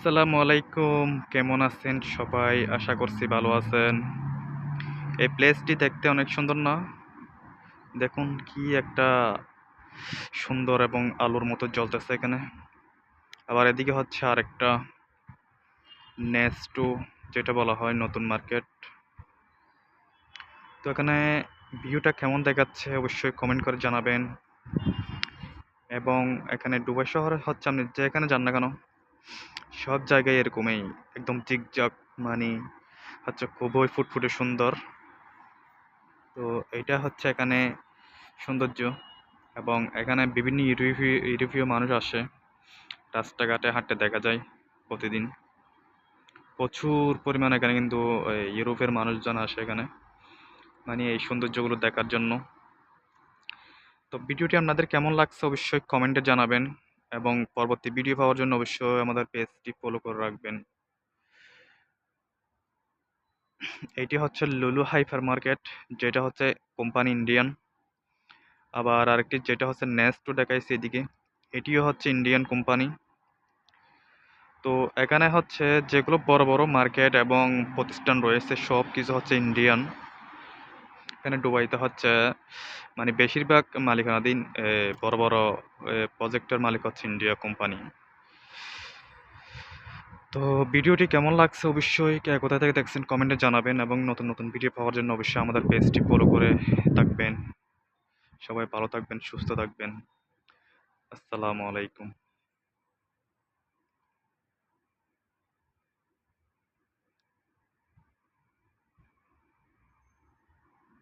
আসসালামু আলাইকুম। কেমন আছেন সবাই? আশা করছি ভালো আছেন। এই প্লেসটি দেখতে অনেক সুন্দর না? দেখুন কি একটা সুন্দর এবং আলোর মতো জ্বলতেছে এখানে। আবার এদিকে হচ্ছে আরেকটা নেস্টো, যেটা বলা হয় নতুন মার্কেট। তো এখানে ভিউটা কেমন দেখাচ্ছে অবশ্যই কমেন্ট করে জানাবেন। এবং এখানে দুবাই শহরে হচ্ছে আপনি যেখানে যান না কেন, সব জায়গায় এরকমই একদম জিগজাগ, মানে হচ্ছে খুবই ফুটফুটে সুন্দর। তো এইটা হচ্ছে এখানে সৌন্দর্য। এবং এখানে বিভিন্ন ইউরোপীয় মানুষ আসে, রাস্তাঘাটে হাঁটতে দেখা যায় প্রতিদিন। প্রচুর পরিমাণে এখানে কিন্তু ইউরোপের মানুষজন আসে এখানে, মানে এই সৌন্দর্যগুলো দেখার জন্য। তো ভিডিওটি আপনাদের কেমন লাগছে অবশ্যই কমেন্টে জানাবেন। এবং পরবর্তী ভিডিও পাওয়ার জন্য অবশ্যই আমাদের পেজটি ফলো করে রাখবেন। এটি হচ্ছে লুলু হাইপার মার্কেট, যেটা হচ্ছে কোম্পানি ইন্ডিয়ান। আবার আরেকটি যেটা হচ্ছে নেস্টো দেখাইছি এদিকে, এটিও হচ্ছে ইন্ডিয়ান কোম্পানি। তো এখানে হচ্ছে যেগুলো বড় বড় মার্কেট এবং প্রতিষ্ঠান রয়েছে সব কিছু হচ্ছে ইন্ডিয়ান। এখানে দুবাইতে হচ্ছে মানে বেশিরভাগ মালিকানাধীন বড় বড় প্রজেক্টের মালিক হচ্ছে ইন্ডিয়া কোম্পানি। তো ভিডিওটি কেমন লাগছে অবশ্যই কে কোথা থেকে দেখছেন কমেন্টে জানাবেন। এবং নতুন নতুন ভিডিও পাওয়ার জন্য অবশ্যই আমাদের পেজটি ফলো করে থাকবেন। সবাই ভালো থাকবেন, সুস্থ থাকবেন। আসসালামু আলাইকুম।